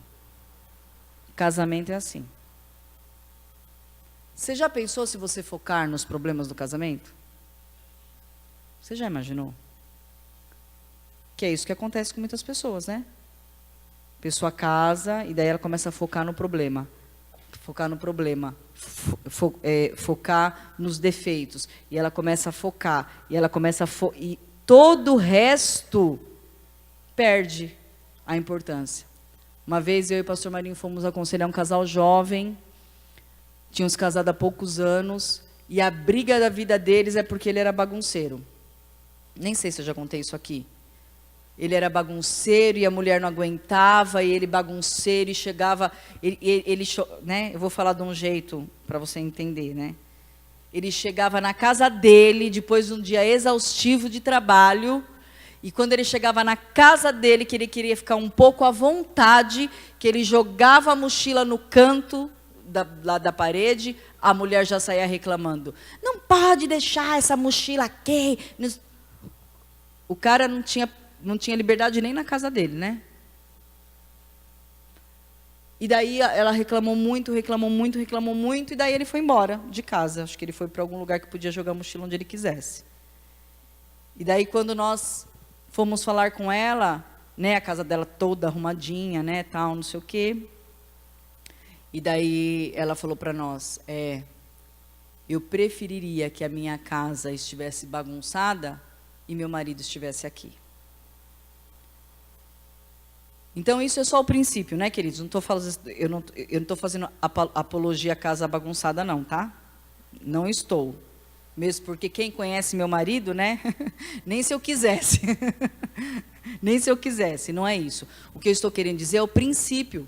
Casamento é assim. Você já pensou se você focar nos problemas do casamento? Você já imaginou? Que é isso que acontece com muitas pessoas, né? A pessoa casa e daí ela começa a focar no problema. Focar no problema. Focar nos defeitos. E ela começa a focar. E ela começa e todo o resto perde a importância. Uma vez eu e o pastor Marinho fomos aconselhar um casal jovem. Tínhamos casado há poucos anos. E a briga da vida deles é porque ele era bagunceiro. Nem sei se eu já contei isso aqui. Ele era bagunceiro e a mulher não aguentava, e ele bagunceiro e chegava, né? Eu vou falar de um jeito para você entender, né? Ele chegava na casa dele, depois de um dia exaustivo de trabalho, e quando ele chegava na casa dele, que ele queria ficar um pouco à vontade, que ele jogava a mochila no canto lá da parede, a mulher já saía reclamando. Não pode deixar essa mochila aqui. O cara não tinha liberdade nem na casa dele, né? E daí ela reclamou muito, e daí ele foi embora de casa. Acho que ele foi para algum lugar que podia jogar a mochila onde ele quisesse. E daí quando nós fomos falar com ela, né, a casa dela toda arrumadinha, né, tal, não sei o quê. E daí ela falou para nós, eu preferiria que a minha casa estivesse bagunçada e meu marido estivesse aqui. Então, isso é só o princípio, né, queridos? Eu não estou fazendo apologia à casa bagunçada, não, tá? Não estou. Mesmo porque quem conhece meu marido, né? Nem se eu quisesse. Nem se eu quisesse, não é isso. O que eu estou querendo dizer é o princípio.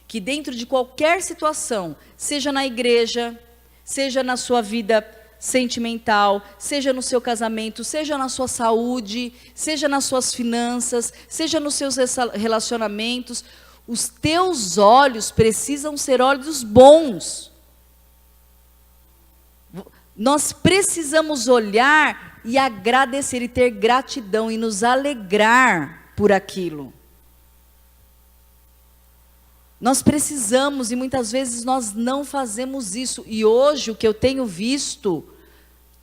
Que dentro de qualquer situação, seja na igreja, seja na sua vida sentimental, seja no seu casamento, seja na sua saúde, seja nas suas finanças, seja nos seus relacionamentos, os teus olhos precisam ser olhos bons. Nós precisamos olhar e agradecer e ter gratidão e nos alegrar por aquilo. Nós precisamos, e muitas vezes nós não fazemos isso. E hoje o que eu tenho visto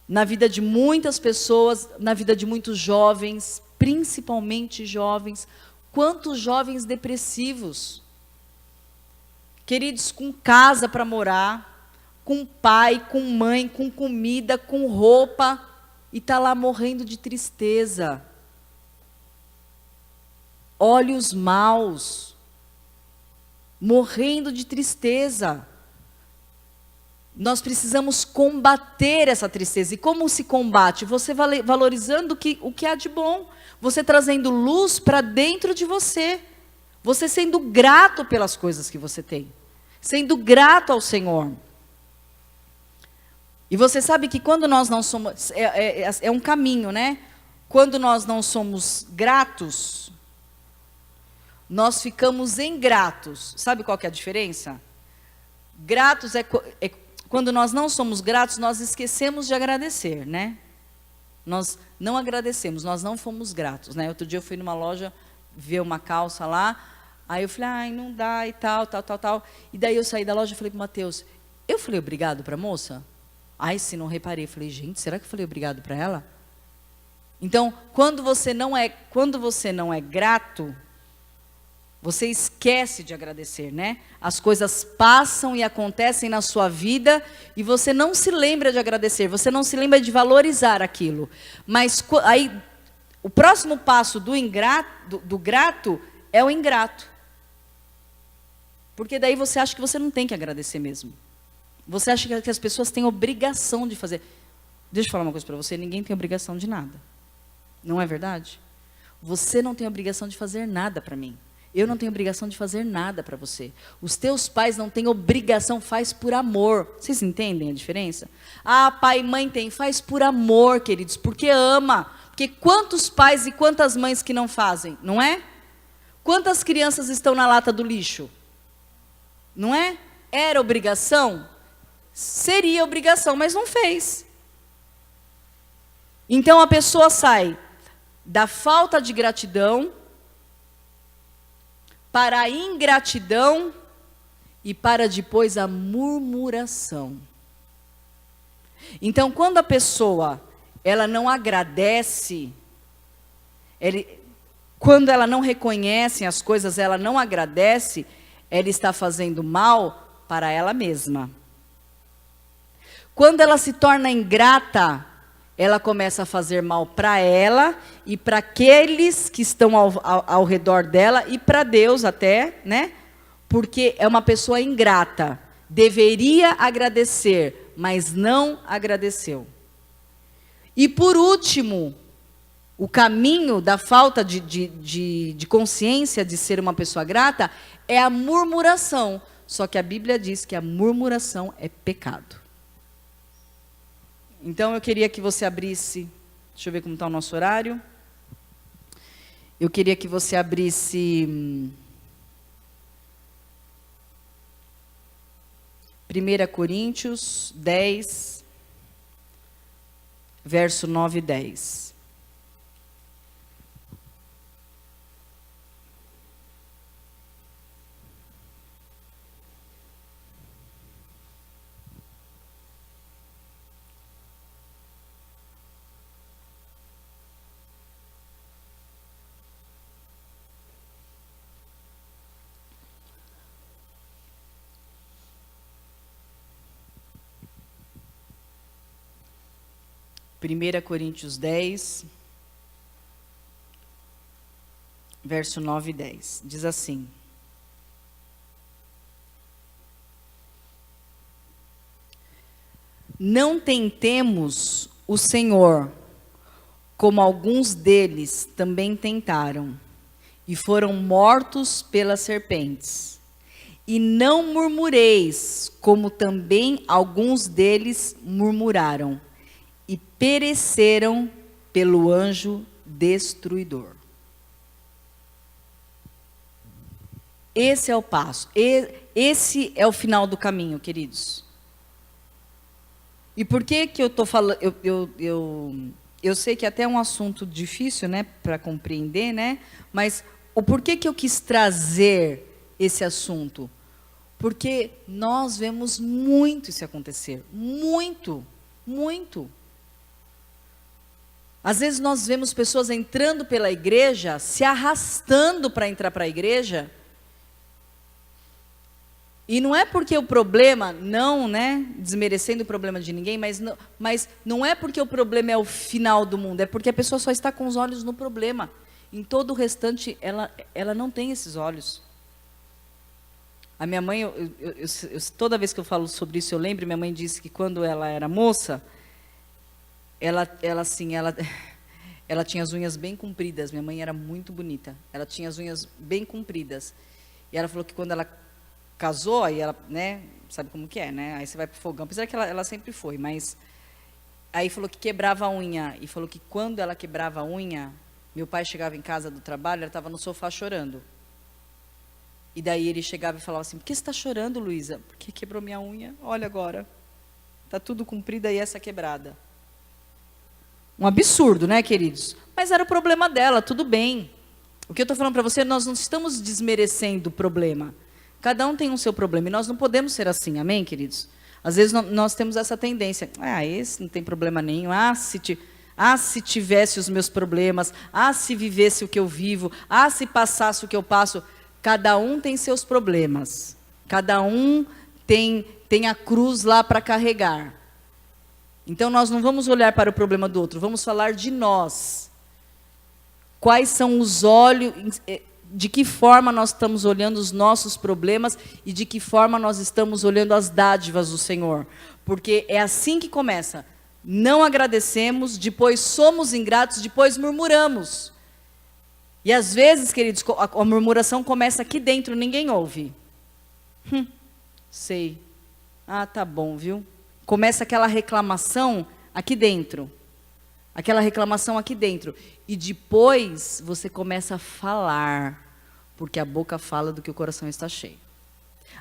na vida de muitas pessoas, na vida de muitos jovens, principalmente jovens, quantos jovens depressivos, queridos, com casa para morar, com pai, com mãe, com comida, com roupa, e está lá morrendo de tristeza, olhos maus, morrendo de tristeza. Nós precisamos combater essa tristeza. E como se combate? Você valorizando o que há de bom. Você trazendo luz para dentro de você. Você sendo grato pelas coisas que você tem. Sendo grato ao Senhor. E você sabe que quando nós não somos... É um caminho, né? Quando nós não somos gratos, nós ficamos ingratos. Sabe qual que é a diferença? Gratos quando nós não somos gratos, nós esquecemos de agradecer, né? Nós não agradecemos, nós não fomos gratos, né? Outro dia eu fui numa loja ver uma calça lá, aí eu falei, ai, não dá e tal. E daí eu saí da loja e falei para o Mateus, eu falei obrigado para a moça? Ai, se não reparei, eu falei, gente, será que eu falei obrigado para ela? Então, quando você não é grato, Você esquece de agradecer, né? As coisas passam e acontecem na sua vida e você não se lembra de agradecer, você não se lembra de valorizar aquilo. Mas aí, o próximo passo do grato é o ingrato. Porque daí você acha que você não tem que agradecer mesmo. Você acha que as pessoas têm obrigação de fazer. Deixa eu falar uma coisa para você, ninguém tem obrigação de nada. Não é verdade? Você não tem obrigação de fazer nada para mim. Eu não tenho obrigação de fazer nada para você. Os teus pais não têm obrigação, faz por amor. Vocês entendem a diferença? Ah, pai e mãe tem, faz por amor, queridos, porque ama. Porque quantos pais e quantas mães que não fazem, não é? Quantas crianças estão na lata do lixo? Não é? Era obrigação? Seria obrigação, mas não fez. Então a pessoa sai da falta de gratidão para a ingratidão e para depois a murmuração. Então, quando a pessoa ela não agradece, quando ela não reconhece as coisas, ela não agradece, ela está fazendo mal para ela mesma. Quando ela se torna ingrata, ela começa a fazer mal para ela e para aqueles que estão ao redor dela e para Deus até, né? Porque é uma pessoa ingrata. Deveria agradecer, mas não agradeceu. E por último, o caminho da falta de consciência de ser uma pessoa grata é a murmuração. Só que a Bíblia diz que a murmuração é pecado. Então, eu queria que você abrisse, deixa eu ver como está o nosso horário. Eu queria que você abrisse 1 Coríntios 10, verso 9 e 10. Primeira Coríntios 10, verso 9 e 10. Diz assim: não tentemos o Senhor, como alguns deles também tentaram, e foram mortos pelas serpentes. E não murmureis, como também alguns deles murmuraram, e pereceram pelo anjo destruidor. Esse é o passo. Esse é o final do caminho, queridos. E por que eu estou falando? Eu sei que até é um assunto difícil, né, para compreender, né? Mas o porquê que eu quis trazer esse assunto? Porque nós vemos muito isso acontecer. Muito, muito. Às vezes nós vemos pessoas entrando pela igreja, se arrastando para entrar para a igreja. E não é porque o problema, não, né, desmerecendo o problema de ninguém, mas não é porque o problema é o final do mundo, é porque a pessoa só está com os olhos no problema. Em todo o restante, ela não tem esses olhos. A minha mãe, toda vez que eu falo sobre isso, eu lembro, minha mãe disse que quando ela era moça, ela tinha as unhas bem compridas. Minha mãe era muito bonita. Ela tinha as unhas bem compridas. E ela falou que quando ela casou, aí ela, né, sabe como que é, né? Aí você vai pro fogão. Apesar que ela sempre foi, mas aí falou que quebrava a unha. E falou que quando ela quebrava a unha, meu pai chegava em casa do trabalho, ela estava no sofá chorando. E daí ele chegava e falava assim: por que você está chorando, Luísa? Porque quebrou minha unha. Olha agora. Está tudo comprida e essa quebrada. Um absurdo, né, queridos? Mas era o problema dela, tudo bem. O que eu estou falando para você, nós não estamos desmerecendo o problema. Cada um tem um seu problema e nós não podemos ser assim, amém, queridos? Às vezes nós temos essa tendência, esse não tem problema nenhum, se tivesse os meus problemas, se vivesse o que eu vivo, se passasse o que eu passo. Cada um tem seus problemas. Cada um tem a cruz lá para carregar. Então nós não vamos olhar para o problema do outro, vamos falar de nós. Quais são os olhos, de que forma nós estamos olhando os nossos problemas e de que forma nós estamos olhando as dádivas do Senhor. Porque é assim que começa. Não agradecemos, depois somos ingratos, depois murmuramos. E às vezes, queridos, a murmuração começa aqui dentro, ninguém ouve. Sei. Ah, tá bom, viu? Começa aquela reclamação aqui dentro. Aquela reclamação aqui dentro. E depois você começa a falar, porque a boca fala do que o coração está cheio.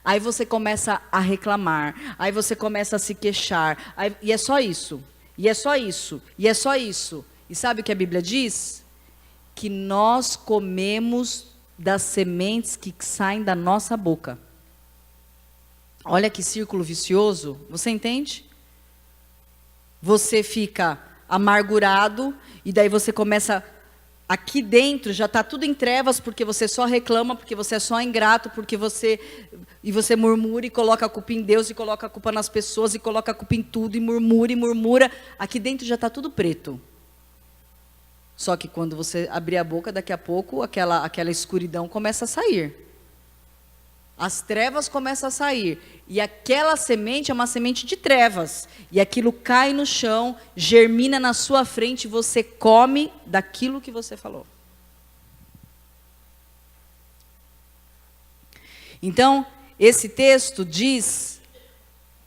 Aí você começa a reclamar, aí você começa a se queixar, e é só isso, e é só isso, e é só isso. E sabe o que a Bíblia diz? Que nós comemos das sementes que saem da nossa boca. Olha que círculo vicioso, você entende? Você fica amargurado, e daí você começa, aqui dentro já está tudo em trevas, porque você só reclama, porque você é só ingrato, porque você murmura e coloca a culpa em Deus, e coloca a culpa nas pessoas, e coloca a culpa em tudo, e murmura, aqui dentro já está tudo preto. Só que quando você abrir a boca, daqui a pouco, aquela escuridão começa a sair. As trevas começam a sair. E aquela semente é uma semente de trevas. E aquilo cai no chão, germina na sua frente, e você come daquilo que você falou. Então, esse texto diz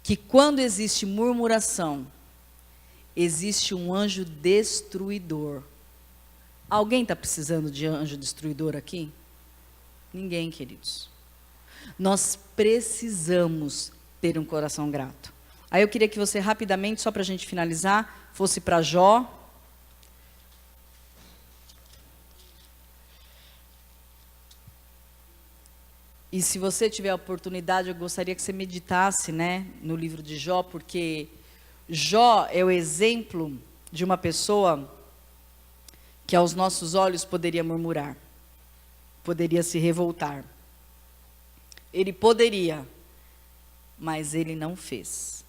que quando existe murmuração, existe um anjo destruidor. Alguém está precisando de anjo destruidor aqui? Ninguém, queridos. Nós precisamos ter um coração grato. Aí eu queria que você rapidamente, só para a gente finalizar, fosse para Jó. E se você tiver a oportunidade, eu gostaria que você meditasse, né, no livro de Jó, porque Jó é o exemplo de uma pessoa que aos nossos olhos poderia murmurar, poderia se revoltar. Ele poderia, mas ele não fez.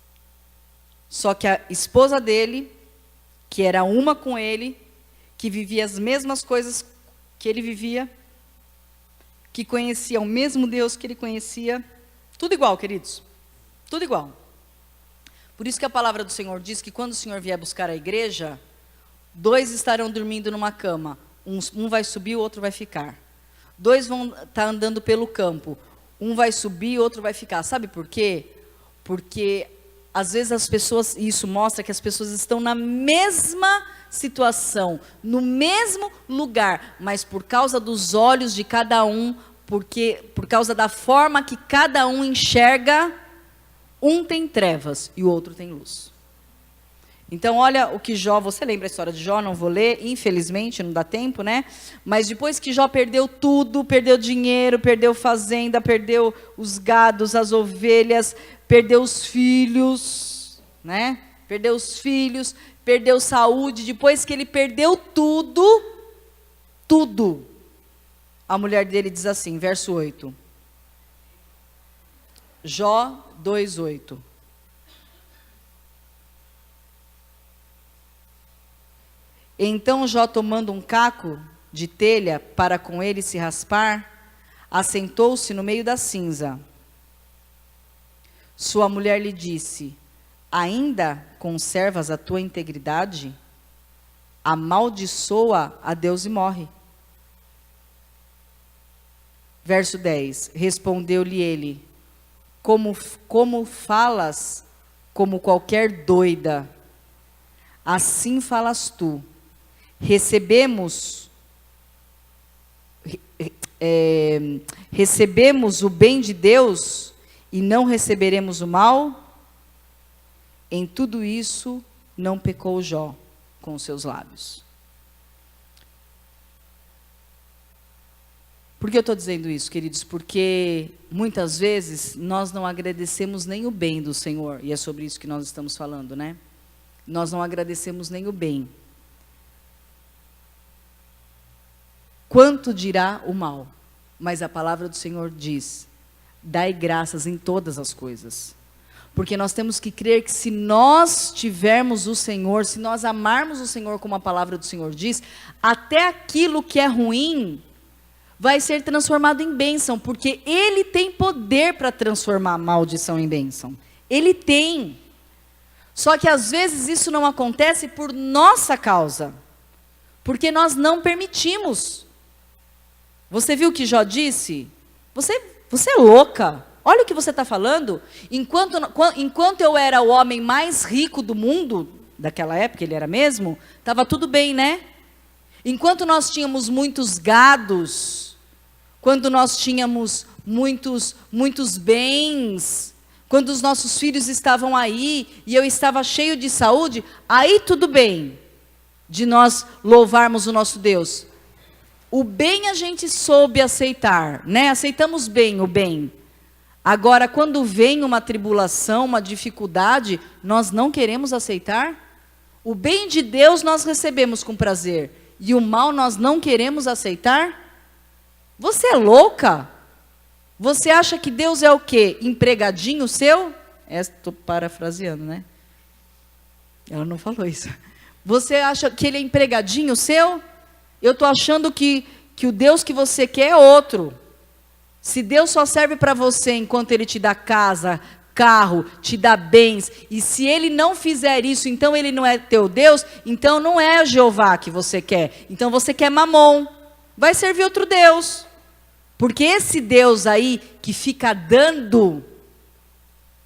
Só que a esposa dele, que era uma com ele, que vivia as mesmas coisas que ele vivia, que conhecia o mesmo Deus que ele conhecia, tudo igual, queridos, tudo igual. Por isso que a palavra do Senhor diz que quando o Senhor vier buscar a igreja, 2 estarão dormindo numa cama, um vai subir, o outro vai ficar. 2 vão estar andando pelo campo, um vai subir, outro vai ficar. Sabe por quê? Porque às vezes as pessoas, e isso mostra que as pessoas estão na mesma situação, no mesmo lugar, mas por causa dos olhos de cada um, por causa da forma que cada um enxerga, um tem trevas e o outro tem luz. Então olha o que Jó, você lembra a história de Jó, não vou ler, infelizmente, não dá tempo, né? Mas depois que Jó perdeu tudo, perdeu dinheiro, perdeu fazenda, perdeu os gados, as ovelhas, perdeu os filhos, né? Perdeu os filhos, perdeu saúde, depois que ele perdeu tudo, a mulher dele diz assim, verso 8. Jó 2:8. Então Jó, tomando um caco de telha para com ele se raspar, assentou-se no meio da cinza. Sua mulher lhe disse: ainda conservas a tua integridade? Amaldiçoa a Deus e morre. Verso 10, respondeu-lhe ele: como falas como qualquer doida, assim falas tu. Recebemos o bem de Deus e não receberemos o mal? Em tudo isso não pecou Jó com os seus lábios. Por que eu estou dizendo isso, queridos? Porque muitas vezes nós não agradecemos nem o bem do Senhor, e é sobre isso que nós estamos falando, né? Nós não agradecemos nem o bem. Quanto dirá o mal? Mas a palavra do Senhor diz: dai graças em todas as coisas. Porque nós temos que crer que se nós tivermos o Senhor, se nós amarmos o Senhor como a palavra do Senhor diz, até aquilo que é ruim vai ser transformado em bênção, porque Ele tem poder para transformar a maldição em bênção. Ele tem. Só que às vezes isso não acontece por nossa causa, porque nós não permitimos. Você viu o que Jó disse? Você é louca. Olha o que você está falando. Enquanto eu era o homem mais rico do mundo, daquela época ele era mesmo, estava tudo bem, né? Enquanto nós tínhamos muitos gados, quando nós tínhamos muitos bens, quando os nossos filhos estavam aí e eu estava cheio de saúde, aí tudo bem de nós louvarmos o nosso Deus. O bem a gente soube aceitar, né? Aceitamos bem o bem. Agora, quando vem uma tribulação, uma dificuldade, nós não queremos aceitar. O bem de Deus nós recebemos com prazer, e o mal nós não queremos aceitar. Você é louca? Você acha que Deus é o quê? Empregadinho seu? Estou parafraseando, né? Ela não falou isso. Você acha que ele é empregadinho seu? Eu estou achando que o Deus que você quer é outro. Se Deus só serve para você enquanto Ele te dá casa, carro, te dá bens, e se Ele não fizer isso, então Ele não é teu Deus, então não é Jeová que você quer. Então você quer Mamon. Vai servir outro Deus. Porque esse Deus aí que fica dando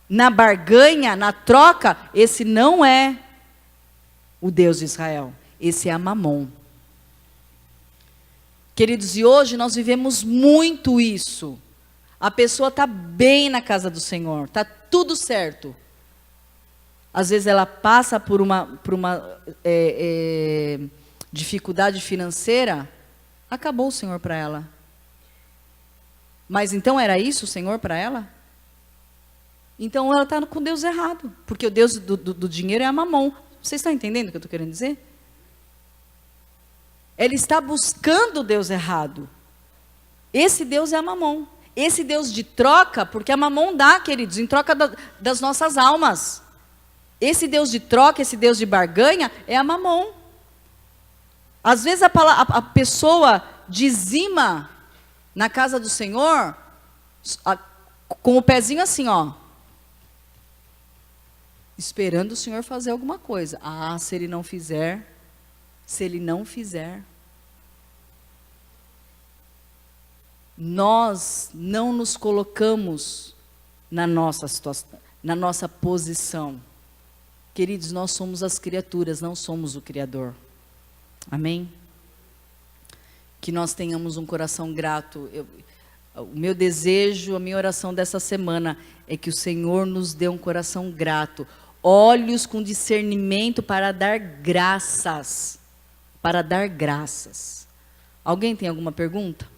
na barganha, na troca, esse não é o Deus de Israel. Esse é a Mamon. Queridos, e hoje nós vivemos muito isso. A pessoa está bem na casa do Senhor, está tudo certo. Às vezes ela passa por uma dificuldade financeira, acabou o Senhor para ela. Mas então era isso o Senhor para ela? Então ela está com Deus errado, porque o Deus do dinheiro é a Mamon. Vocês estão entendendo o que eu estou querendo dizer? Ela está buscando o Deus errado. Esse Deus é a Mamon. Esse Deus de troca, porque a Mamon dá, queridos, em troca das nossas almas. Esse Deus de troca, esse Deus de barganha, é a Mamon. Às vezes a pessoa dizima na casa do Senhor, com o pezinho assim, ó. Esperando o Senhor fazer alguma coisa. Ah, se Ele não fizer... Se Ele não fizer, nós não nos colocamos na nossa situação, na nossa posição. Queridos, nós somos as criaturas, não somos o Criador. Amém? Que nós tenhamos um coração grato. O meu desejo, a minha oração dessa semana é que o Senhor nos dê um coração grato. Olhos com discernimento para dar graças. Para dar graças. Alguém tem alguma pergunta?